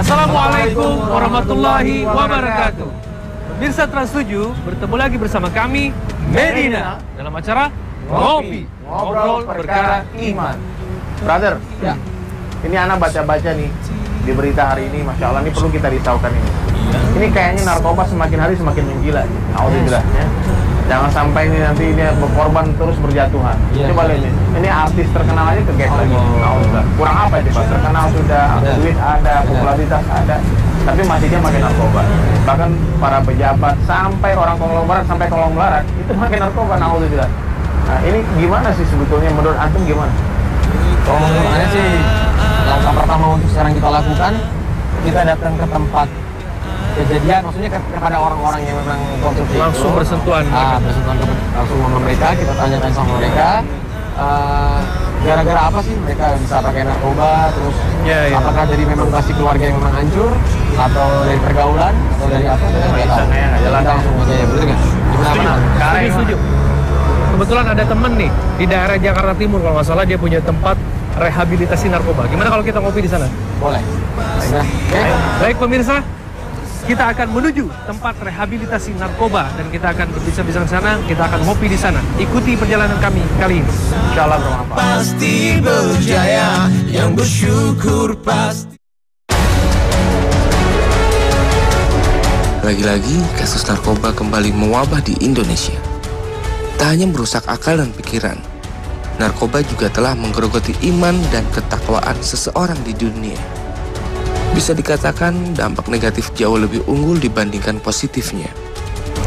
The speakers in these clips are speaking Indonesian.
Assalamualaikum warahmatullahi wabarakatuh. Pemirsa Trans 7, bertemu lagi bersama kami Medina dalam acara Ngopi, Ngobrol Perkara Iman. Brother, ya. Ini anak baca-baca nih di berita hari ini, Masya Allah, ini perlu kita risaukan ini. Ini kayaknya narkoba semakin hari semakin menggila. Alhamdulillah ya. Jangan sampai ini nanti ini berkorban terus berjatuhan. Coba lihat ini artis terkenal aja keges lagi. Alhamdulillah. Kurang apa coba? Terkenal sudah, duit ada, popularitas ada, tapi masih dia makin narkoba. Bahkan para pejabat sampai orang konglomerat itu makin narkoba. Alhamdulillah. Nah ini gimana sih sebetulnya menurut antum gimana? Kalau menurut saya sih langkah pertama untuk sekarang kita lakukan, kita datang ke tempat kejadian, maksudnya kepada orang-orang yang memang konsumsi langsung bersentuhan langsung sama mereka, kita tanyakan sama mereka gara-gara apa sih mereka bisa pakai narkoba, terus apakah dari memang pasti keluarga yang memang hancur, atau dari pergaulan, atau dari apa, kita langsung aja ya, betul nggak? Gimana? Setuju. Kebetulan ada temen nih di daerah Jakarta Timur kalau nggak salah, dia punya tempat rehabilitasi narkoba. Gimana kalau kita ngopi di sana? Boleh. Baik pemirsa, kita akan menuju tempat rehabilitasi narkoba dan kita akan berbincang-bincang sana, kita akan ngopi di sana. Ikuti perjalanan kami kali ini. Insyaallah bermanfaat. Pasti berjaya, yang bersyukur pasti. Lagi-lagi kasus narkoba kembali mewabah di Indonesia. Tak hanya merusak akal dan pikiran, narkoba juga telah menggerogoti iman dan ketakwaan seseorang di dunia. Bisa dikatakan dampak negatif jauh lebih unggul dibandingkan positifnya.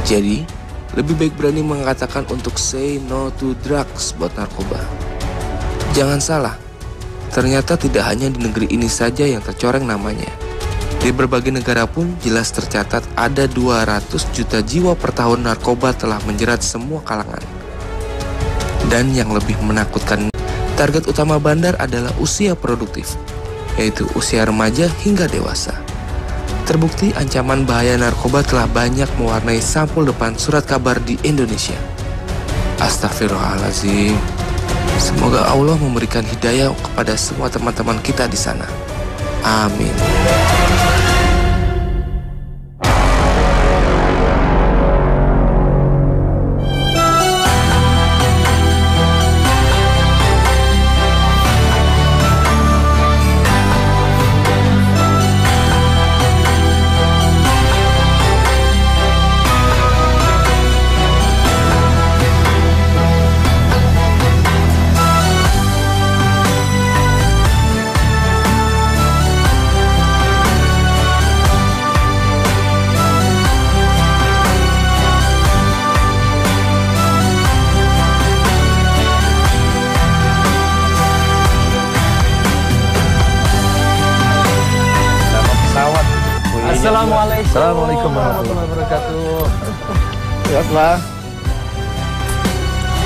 Jadi, lebih baik berani mengatakan untuk say no to drugs buat narkoba. Jangan salah, ternyata tidak hanya di negeri ini saja yang tercoreng namanya. Di berbagai negara pun jelas tercatat ada 200 juta jiwa per tahun narkoba telah menjerat semua kalangan. Dan yang lebih menakutkan, target utama bandar adalah usia produktif, yaitu usia remaja hingga dewasa. Terbukti ancaman bahaya narkoba telah banyak mewarnai sampul depan surat kabar di Indonesia. Astagfirullahaladzim. Semoga Allah memberikan hidayah kepada semua teman-teman kita di sana. Amin. Assalamualaikum warahmatullahi wabarakatuh. Ya Allah.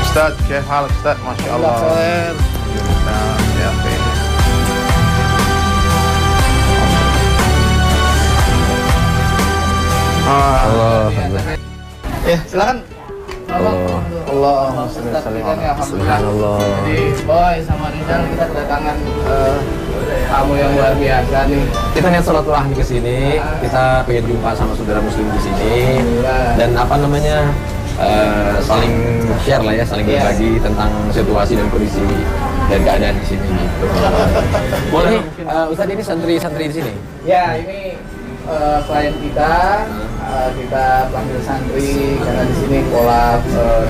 Ustaz, khair hal Ustaz, Masya Allah. Khair. Ya, khair. Silakan. Allahumma sholli ala Subhanallah. Jadi Boy sama Rizal kita kedatangan tamu yang luar biasa nih. Kita niat silaturahmi ke sini, kita pengen jumpa sama saudara muslim di sini, dan apa namanya saling share lah ya, saling berbagi tentang situasi dan kondisi dan keadaan di sini. Gitu. Boleh, Ustadz ini santri di sini? Ya ini klien kita, kita panggil santri karena di sini pola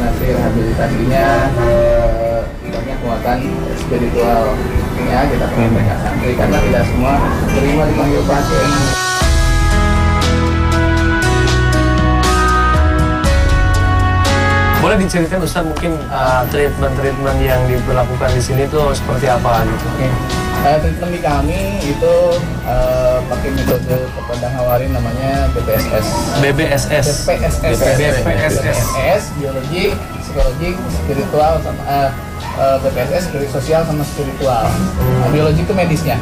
nanti rehabilitasinya banyak muatan spiritual. Ya kita pengen mereka santri karena tidak semua terima dipanggil pasien. Boleh diceritakan Ustaz mungkin treatment yang diberlakukan di sini itu seperti apa gitu? Oke. Treatment di kami itu pakai metode kepada Hawarin namanya BPSS. BPSS, biologi, psikologi, spiritual sama BPSS, sosial sama spiritual. Biologi itu medisnya.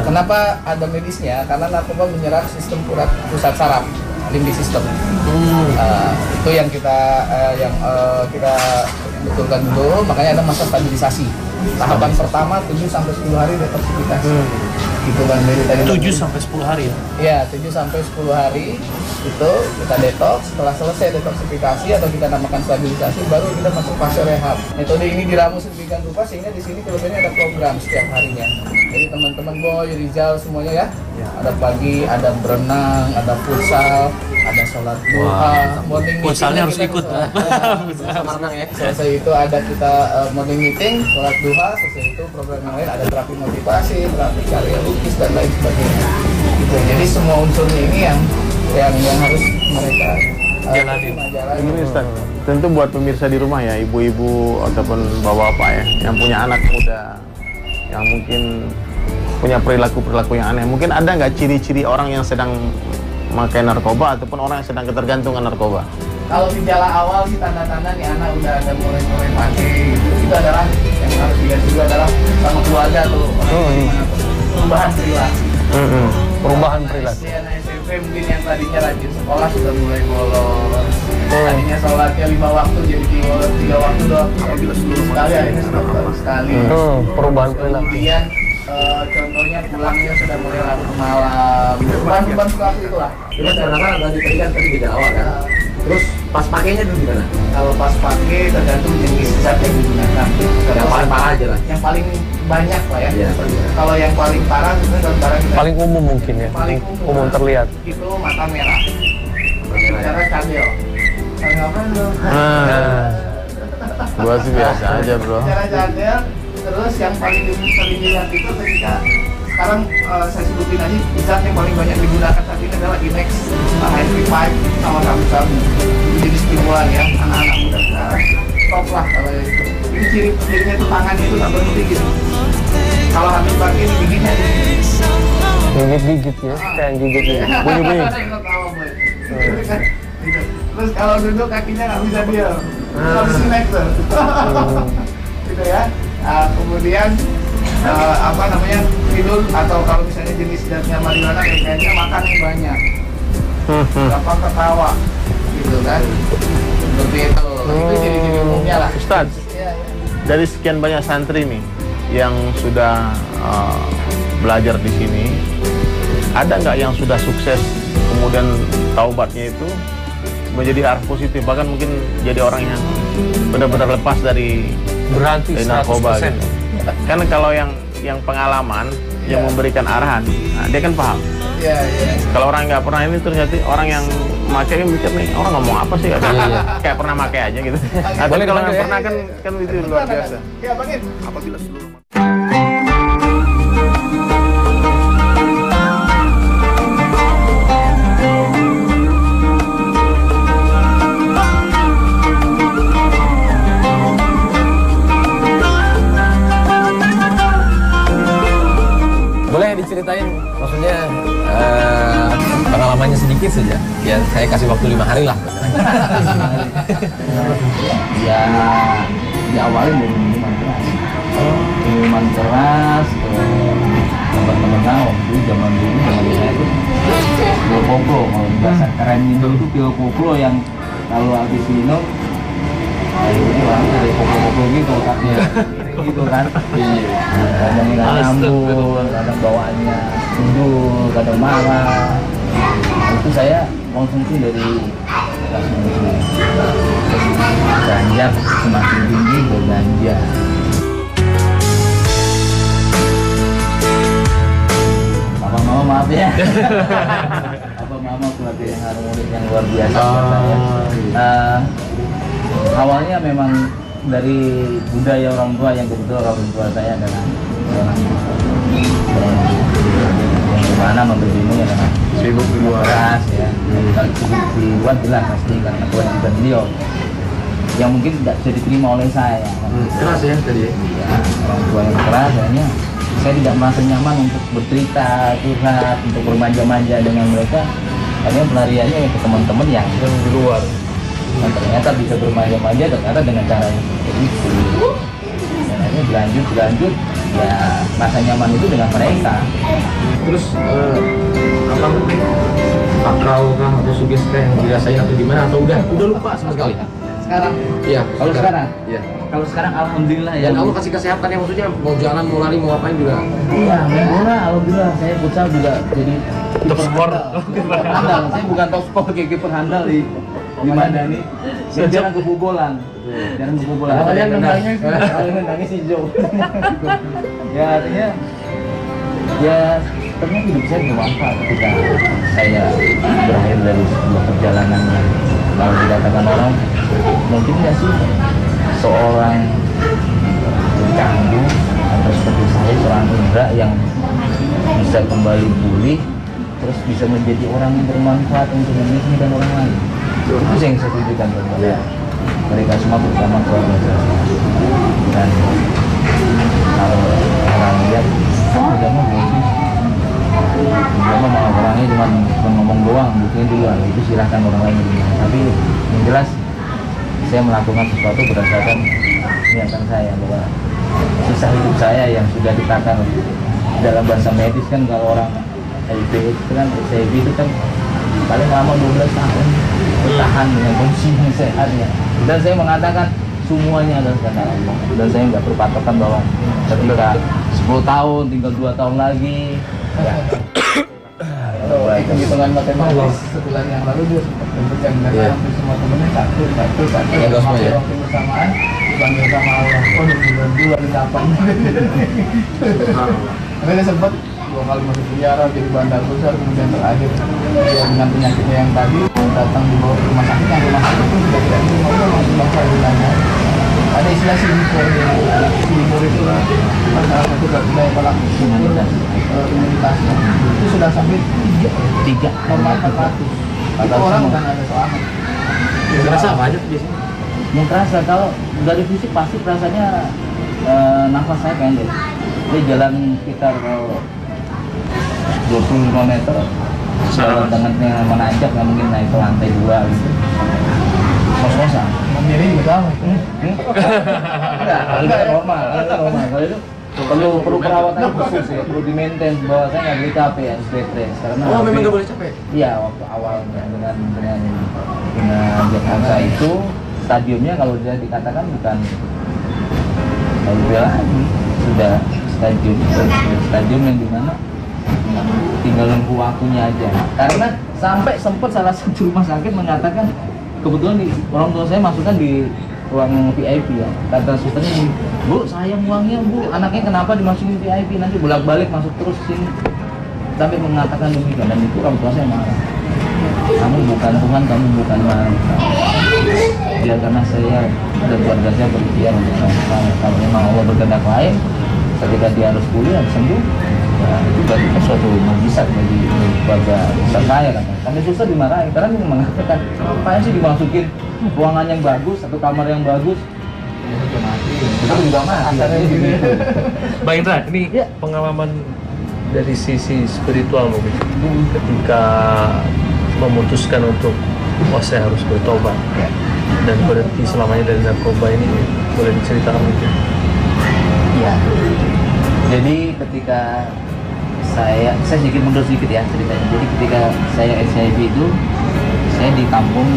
Kenapa ada medisnya? Karena narkoba menyerang sistem pusat saraf, limbik system. Itu yang kita betulkan dulu. Makanya ada masa stabilisasi. Tahapan pertama 7 sampai 10 hari detoksifikasi. Gitu kan dari tadi. 7 sampai 10 hari ya? Iya, 7 sampai 10 hari itu kita detoks. Setelah selesai detoksifikasi atau kita namakan stabilisasi, baru kita masuk fase rehab. Metode ini diramu sedemikian rupa sehingga di sini kelebihannya ada program setiap harinya. Jadi teman-teman Boy, Rizal semuanya ya. Ada pagi, ada berenang, ada futsal, ada sholat duha, morning meeting. Futsalnya harus ikut. Sama renang ya. Selesai itu ada kita morning meeting, sholat duha. Selesai itu program yang lain ada terapi motivasi, terapi karya lukis dan lain sebagainya. Gitu. Jadi semua unsurnya ini yang harus mereka jalanin. Ini Ustaz, tentu buat pemirsa di rumah ya, ibu-ibu ataupun bapak-bapak ya, yang punya anak muda, yang mungkin punya perilaku yang aneh. Mungkin ada nggak ciri-ciri orang yang sedang memakai narkoba ataupun orang yang sedang ketergantungan narkoba? Kalau gejala awal sih tanda-tanda nih anak udah ada mulai pakai itu adalah yang harus dilihat juga adalah sama keluarga tuh perubahan perilaku. Perubahan perilaku. Anak SMP mungkin yang tadinya rajin sekolah sudah mulai bolos. Tadinya sholatnya 5 waktu jadi 3 waktu doang. Bila sebelum sekali akhirnya sudah sekali. Perubahan perilaku. Kemudian contohnya pulangnya sudah mulai larut malam. Perubahan perilaku itulah. Jadi sekarang tadi beda awal kan. Terus pas pakainya dulu gimana? Kalau pas pakai tergantung jenis zat yang digunakan. Yang paling parah aja lah. Yang paling banyak lah ya. Iya, paling banyak. Kalau yang paling parah sebenarnya dalam barang kita Paling umum mungkin ya. paling Umum terlihat. itu mata merah. Cara cadel. Cadel apa lu? Gua sih biasa aja bro. Cara cadel. Terus yang paling sering dilihat itu ketika sekarang saya sebutin aja zat yang paling banyak digunakan saat ini adalah Inex, HP5 sama sabu-sabu. Jadi stimulan ya anak-anak muda sekarang. Top lah kalau itu. Ini ciri-cirinya tuh tangannya itu tak berhenti gitu. Kalau habis pakai ini giginya di sini. Gigit ya, kayak gigit ya. Bunyi-bunyi. Terus kalau duduk kakinya nggak bisa diam. Harus snack tuh. Gitu ya. Kemudian tidur atau kalau misalnya jenis zatnya marijuana kayaknya makan yang banyak. Gampang ketawa. Gitu kan. Seperti itu. Itu ciri-ciri umumnya lah. Ustaz, dari sekian banyak santri nih yang sudah belajar di sini, ada nggak yang sudah sukses kemudian taubatnya itu menjadi arah positif, bahkan mungkin jadi orang yang benar-benar lepas dari Berhenti 100%. narkoba gitu. Kan kalau yang pengalaman yang memberikan arahan, nah, dia kan paham. Iya. Kalau orang nggak pernah ini ternyata orang yang pakai mikir nih orang ngomong apa sih kayak pernah pakai aja gitu. Nah, tapi kalau nggak pernah kan itu luar biasa. Ya, Bangin. Apabila seluruh Boleh diceritain, maksudnya pengalamannya sedikit saja. Ya saya kasih waktu 5 hari lah. Ya, diawali dari minuman keras, teman-teman waktu zaman dulu saya itu pil koplo, kalau bahasa kerennya dulu itu pil koplo yang kalau habis minum itu warna dari koplo-koplo gitu kan, gitu kan. Kadang nggak nyambung, kadang bawaannya sundul, kadang marah. Itu saya konsumsi dari kelas ini. Ganja semakin tinggi berganja. Papa mama maaf ya. Papa mama pelatih yang harmonis yang luar biasa buat saya. Awalnya memang dari budaya orang tua yang kebetulan orang tua saya adalah yang dimana memberimu ya kan sibuk di luar. Keras ya. Kalau sibuk di luar jelas pasti karena kewajiban beliau. yang mungkin tidak bisa diterima oleh saya. Keras ya tadi. Ya, orang tua yang keras, akhirnya saya tidak merasa nyaman untuk bercerita, curhat, untuk bermanja-manja dengan mereka. Akhirnya pelariannya ke teman-teman yang di luar. ternyata bisa bermanja-manja ternyata dengan cara yang seperti itu. Dan akhirnya berlanjut, ya rasa nyaman itu dengan mereka. Terus apa namanya? Akal kah atau sugesti yang dirasain atau gimana atau udah lupa sama sekali? Sekarang, Iya. kalau sekarang, Iya. kalau sekarang alhamdulillah ya. Dan Allah kasih kesehatan ya, maksudnya mau jalan, mau lari, mau ngapain juga. Iya, main bola alhamdulillah. Saya futsal juga jadi Top skor. kiper handal. Saya bukan top skor, kayak kiper handal di mana nih? Saya jarang kebobolan. Jarang kebobolan. Kalian nendangnya si Jo. Ya artinya ya ternyata hidup saya bermanfaat ketika saya berakhir dari sebuah perjalanan yang kalau dikatakan orang mungkin nggak sih seorang pecandu atau seperti saya seorang indra yang bisa kembali pulih terus bisa menjadi orang yang bermanfaat untuk diri dan orang lain. Itu yang saya tujukan kepada mereka semua, terutama keluarga saya. Dan kalau orang lihat agama bagus, agama mau orangnya cuma ngomong doang, buktinya di luar, itu silahkan orang lain. Tapi yang jelas saya melakukan sesuatu berdasarkan niatan saya, bahwa kisah hidup saya yang sudah ditata dalam bahasa medis kan, kalau orang HIV itu kan, HIV itu kan paling lama 12 tahun bertahan dengan kondisi yang sehat ya. Dan saya mengatakan semuanya adalah karena Allah. Dan saya nggak berpatokan bahwa ketika 10 tahun tinggal 2 tahun lagi ya. Hitungan matematis sebulan yang lalu dia sempat memberikan data hampir semua temennya satu ya. waktu bersamaan dipanggil sama Allah. Oh, 2 di 8. Tapi dia sempat 2 kali masuk penjara, jadi bandar besar, kemudian terakhir dia dengan penyakitnya yang tadi datang dibawa ke rumah sakit, yang rumah sakit itu sudah tidak terima, udah langsung bangsa bilangnya. Ada istilah silipor itu lah, salah satu daya balak imunitasnya itu sudah sampai 3 normal 400. Itu orang bukan ada soalnya. Terasa apa aja tuh biasanya? Yang terasa kalau dari fisik pasti rasanya nafas saya pendek. Dia jalan sekitar 25 meter, jalan tangannya menanjak, nggak mungkin naik ke lantai 2 gitu. Kos-kosan. Memilih juga tahu. Enggak normal. Kalau itu perlu perawatan khusus ya, perlu di-maintain, bahwa saya nggak boleh capek ya, bed rest. Karena Memang nggak boleh capek? Iya, waktu awalnya dengan diagnosa itu stadiumnya kalau dia dikatakan bukan lagi, sudah stadium yang dimana tinggal nunggu waktunya aja. Karena sampai sempat salah satu rumah sakit mengatakan, kebetulan orang tua saya masukkan di ruang VIP ya, kata susternya, Bu sayang uangnya Bu, anaknya kenapa dimasukin VIP, nanti bolak-balik masuk terus sini, sampai mengatakan demikian. Dan itu orang tua saya marah, kamu bukan Tuhan, kamu bukan malaikat. Ya karena saya dan keluarga saya berikhtiar untuk saya. Kalau memang Allah berkehendak lain, ketika dia harus pulih dan sembuh, ya itu berarti suatu mukjizat bagi keluarga besar saya kan. Sampai susah dimarahi karena dia mengatakan, ngapain sih dimasukin ruangan yang bagus atau kamar yang bagus? Itu juga mati. Bang Indra, ini pengalaman dari sisi spiritual mungkin ketika memutuskan untuk saya harus bertobat dan berhenti selamanya dari narkoba ini, boleh diceritakan mungkin? Iya. Jadi ketika saya sedikit mundur sedikit ya ceritanya. Jadi ketika saya HIV itu, saya ditampung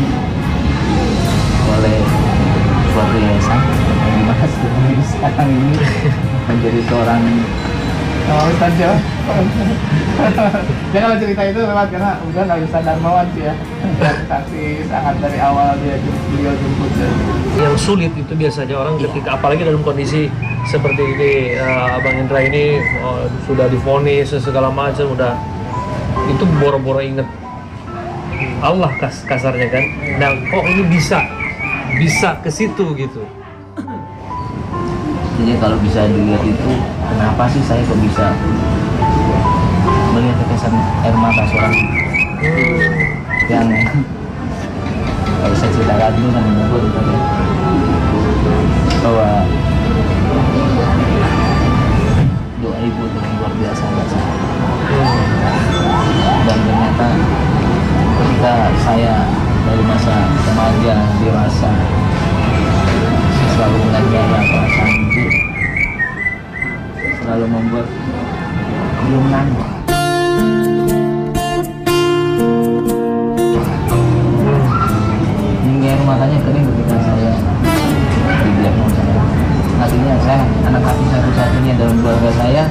oleh suatu yayasan yang dimana sekarang ini menjadi seorang Ustaz ya. Dia kalau cerita itu lewat karena kemudian Ustaz Darmawan sih ya. Saksi sangat dari awal beliau jemput. Yang sulit itu biasanya orang ketika, apalagi dalam kondisi seperti ini, Abang Indra ini sudah divonis segala macam, udah itu boro-boro inget Allah kasarnya kan. Nah kok ini bisa ke situ gitu. Jadi kalau bisa dilihat itu, kenapa sih saya kok bisa melihat tetesan air mata seorang yang kalau saya ceritakan dulu namanya gue bahwa doa ibu itu luar biasa buat saya. Dan ternyata ketika saya dari masa remaja dewasa selalu mengajarkan perasaan ibu, selalu membuat belum nangis. Hingga air matanya kering ketika saya didiagnosa. Akhirnya saya anak laki satu-satunya dalam keluarga saya,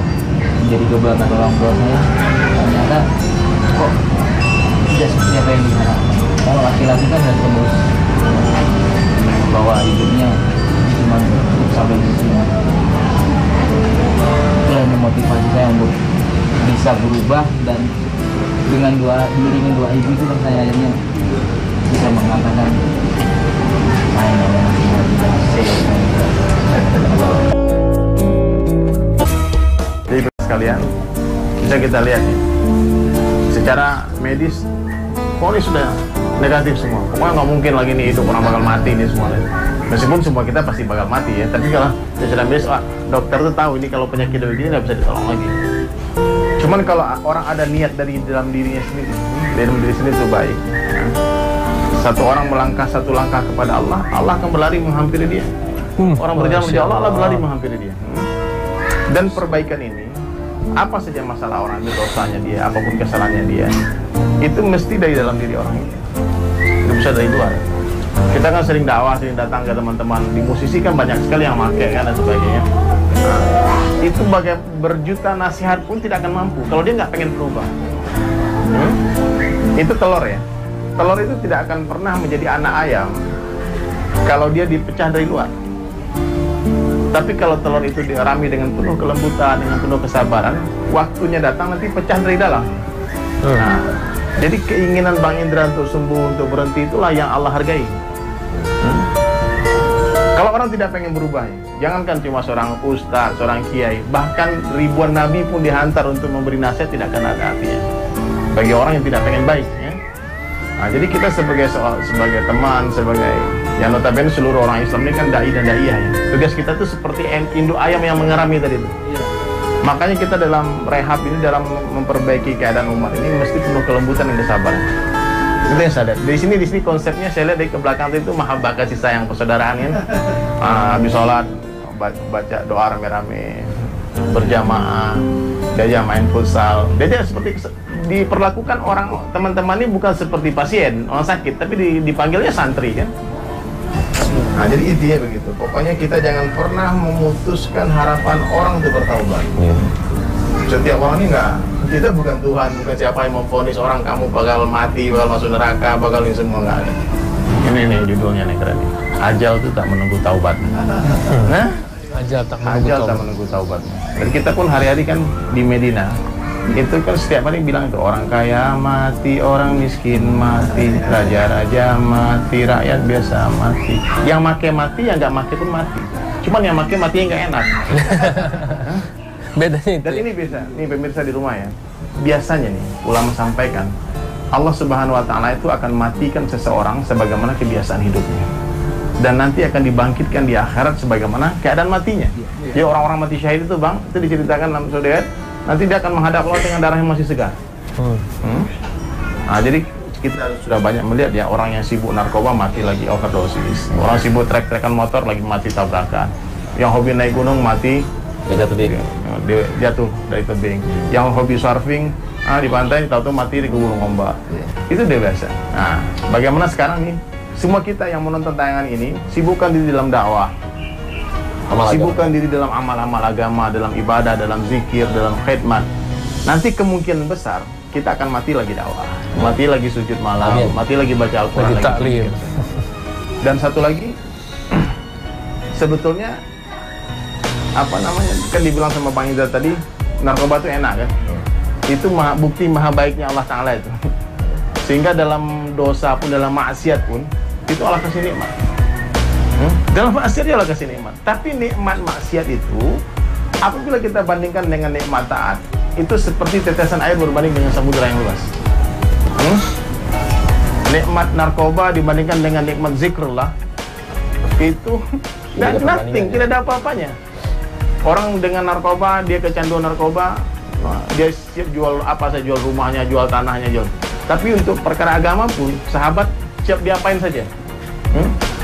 menjadi kebanggaan orang tua saya. Ternyata kok tidak seperti apa yang diharapkan. Kalau laki-laki kan harus terus bahwa hidupnya cuma cukup sampai di sini. Itu yang memotivasi saya untuk bisa berubah, dan dengan diiringi doa ibu itu kan saya akhirnya bisa mengatakan saya Jadi sekalian, bisa kita lihat nih, secara medis vonis sudah negatif semua. Pokoknya nggak mungkin lagi nih hidup, orang bakal mati ini semua. Meskipun semua kita pasti bakal mati ya, tapi kalau secara medis dokter tuh tahu ini kalau penyakit begini nggak bisa ditolong lagi. Cuman kalau orang ada niat dari dalam dirinya sendiri, dalam diri sendiri itu baik. Satu orang melangkah satu langkah kepada Allah, Allah akan berlari menghampiri dia. Orang berjalan menuju Allah, Allah berlari menghampiri dia. Dan perbaikan ini, apa saja masalah orang itu, dosanya dia, apapun kesalahannya dia, itu mesti dari dalam diri orang itu. Itu bisa dari luar. Kita kan sering dakwah, sering datang ke teman-teman di musisi kan banyak sekali yang pakai kan dan sebagainya. Itu bagai berjuta nasihat pun tidak akan mampu kalau dia nggak pengen berubah. Itu telur ya. Telur itu tidak akan pernah menjadi anak ayam kalau dia dipecah dari luar. Tapi kalau telur itu dirami dengan penuh kelembutan, dengan penuh kesabaran, waktunya datang nanti pecah dari dalam. Nah, jadi keinginan Bang Indra untuk sembuh, untuk berhenti, itulah yang Allah hargai. Kalau orang tidak pengen berubah, jangankan cuma seorang ustaz, seorang kiai, bahkan ribuan nabi pun dihantar untuk memberi nasihat tidak akan ada artinya bagi orang yang tidak pengen baik ya. Nah, jadi kita sebagai teman, sebagai yang notabene seluruh orang Islam ini kan dai dan daiyah ya. Tugas kita tuh seperti induk ayam yang mengerami tadi itu. Makanya kita dalam rehab ini, dalam memperbaiki keadaan umat ini mesti penuh kelembutan dan kesabaran. Itu yang saya lihat. Di sini konsepnya saya lihat dari ke belakang itu mahabbah, kasih sayang, persaudaraan kan. Habis sholat baca doa rame-rame, berjamaah, diajak main futsal, diajak seperti diperlakukan orang teman-teman ini bukan seperti pasien orang sakit, tapi dipanggilnya santri kan. Nah, jadi intinya begitu. Pokoknya kita jangan pernah memutuskan harapan orang untuk bertaubat. Setiap orang ini enggak, kita bukan Tuhan, bukan siapa yang memvonis orang kamu bakal mati, bakal masuk neraka, bakal ini semua, enggak ada. Ini nih judulnya nih keren. Ajal itu tak menunggu taubat. Nah, Ajal tak menunggu taubat. Dan kita pun hari-hari kan di Medina, itu kan setiap hari bilang itu orang kaya mati, orang miskin mati, raja-raja mati, rakyat biasa mati. Yang make mati, yang nggak make pun mati. Cuman yang make mati yang nggak enak. Bedanya itu. Dan ini biasa, nih pemirsa di rumah ya. Biasanya nih ulama sampaikan, Allah Subhanahu Wa Taala itu akan matikan seseorang sebagaimana kebiasaan hidupnya. Dan nanti akan dibangkitkan di akhirat sebagaimana keadaan matinya. Jadi orang-orang mati syahid itu bang, itu diceritakan dalam surah, nanti dia akan menghadap Allah dengan darah yang masih segar. Nah, jadi kita sudah banyak melihat ya, orang yang sibuk narkoba mati lagi overdosis, orang sibuk trek-trekan motor lagi mati tabrakan, yang hobi naik gunung mati jatuh dari tebing, yang hobi surfing di pantai tahu-tahu mati di gulung ombak. Itu dia biasa. Nah, bagaimana sekarang nih? Semua kita yang menonton tayangan ini sibukkan diri dalam dakwah, sibukkan diri dalam amal-amal agama, dalam ibadah, dalam zikir, dalam khidmat. Nanti kemungkinan besar kita akan mati lagi dakwah, mati lagi sujud malam, mati lagi baca Al-Quran, lagi taklim. Dan satu lagi, sebetulnya apa namanya, kan dibilang sama Bang Indra tadi, narkoba itu enak kan? Itu bukti maha baiknya Allah Ta'ala itu. Sehingga dalam dosa pun, dalam maksiat pun, itu Allah kasih nikmat. Dalam maksiat dia Allah kasih nikmat. Tapi nikmat maksiat itu, apabila kita bandingkan dengan nikmat taat, itu seperti tetesan air berbanding dengan samudera yang luas. Nikmat narkoba dibandingkan dengan nikmat zikrullah, Itu nothing, tidak ada apa-apanya. Orang dengan narkoba, dia kecanduan narkoba, dia siap jual apa saja, jual rumahnya, jual tanahnya, jual. Tapi untuk perkara agama pun, sahabat siap diapain saja.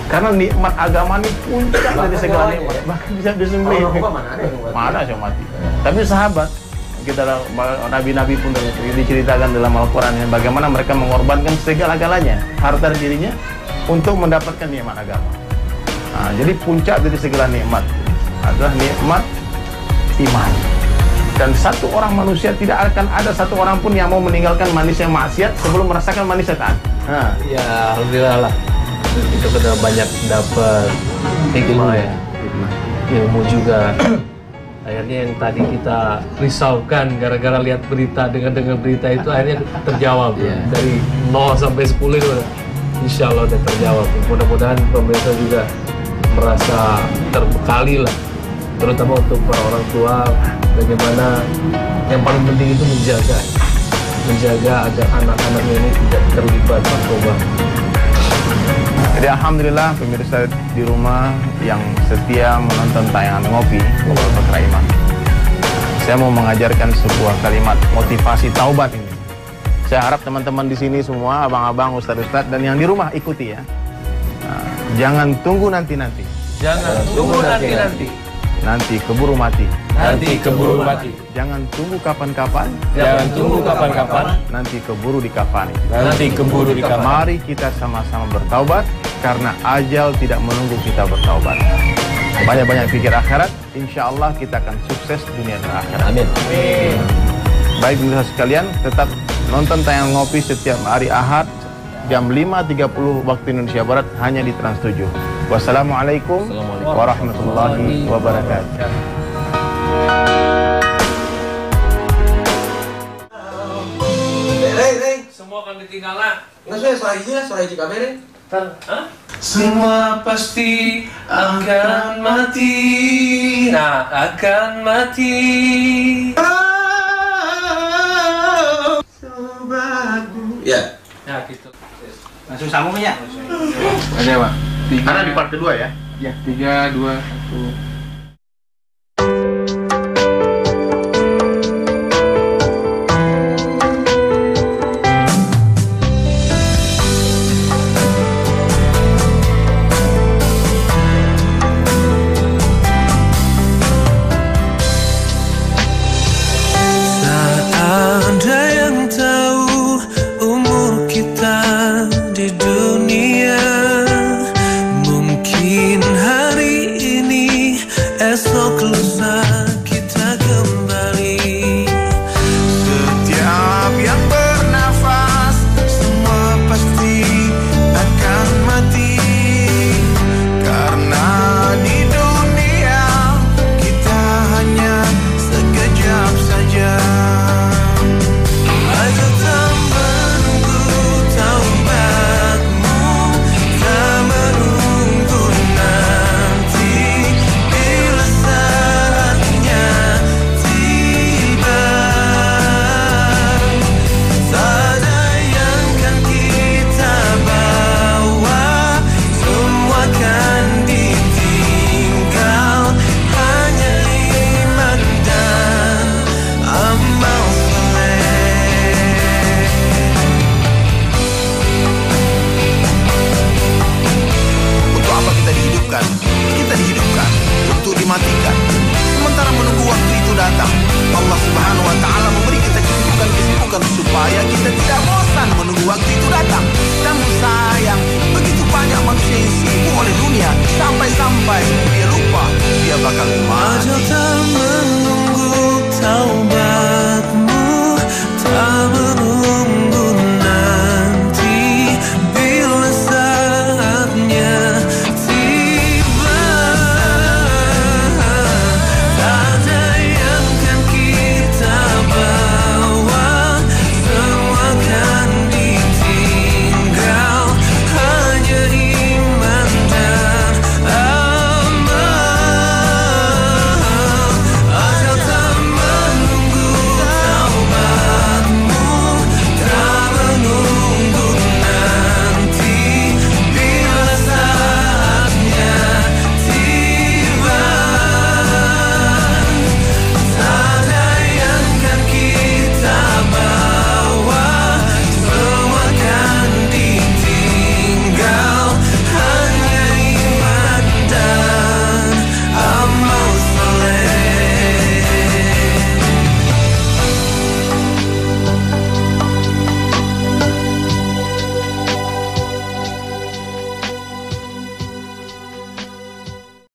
Karena nikmat agama ini puncak dari segala nikmat, bahkan bisa disembelih. Mana yang mati. Tapi sahabat, kita nabi-nabi pun diceritakan dalam Al-Quran bagaimana mereka mengorbankan segala-galanya, harta dirinya untuk mendapatkan nikmat agama. Nah, jadi puncak dari segala nikmat adalah nikmat iman. Dan satu orang manusia, tidak akan ada satu orang pun yang mau meninggalkan manisnya maksiat sebelum merasakan manisnya taat. Nah, ya alhamdulillah lah. Kita sudah banyak dapat hikmah ya, ilmu juga. Akhirnya yang tadi kita risaukan gara-gara lihat berita, dengan berita itu akhirnya terjawab. Dari 0 sampai 10 itu insya Allah udah terjawab. Mudah-mudahan pemirsa juga merasa terbekali lah, terutama untuk para orang tua, bagaimana yang paling penting itu menjaga agar anak-anaknya ini tidak terlibat narkoba. Jadi alhamdulillah pemirsa di rumah yang setia menonton tayangan Ngopi Ngobrol Perkara Iman. Saya mau mengajarkan sebuah kalimat motivasi taubat ini. Saya harap teman-teman di sini semua, abang-abang, ustadz-ustadz, dan yang di rumah ikuti ya. Nah, jangan tunggu nanti-nanti. Jangan tunggu nanti-nanti. Nanti keburu mati. Nanti keburu mati. Jangan tunggu kapan-kapan. Jangan tunggu kapan-kapan. Nanti keburu dikafani. Nanti keburu dikafani. Mari kita sama-sama bertaubat, karena ajal tidak menunggu kita bertaubat. Banyak-banyak pikir akhirat, insya Allah kita akan sukses dunia dan akhirat. Amin. Baik pemirsa sekalian, tetap nonton tayangan Ngopi setiap hari Ahad jam 5.30 waktu Indonesia Barat hanya di Trans 7. Wassalamualaikum warahmatullahi wabarakatuh. Semua akan ditinggalkan. Nggak suara hiji kamerin. Semua pasti akan mati. Nah, akan mati. Ya. Ya gitu. Langsung sambung aja. Ada Pak. Karena di part kedua ya. Ya, 3, 2, 1. supaya kita tidak bosan menunggu waktu itu datang. Namun sayang, begitu banyak manusia yang sibuk oleh dunia, sampai-sampai dia lupa dia bakal mati. Ajal tak menunggu, tahu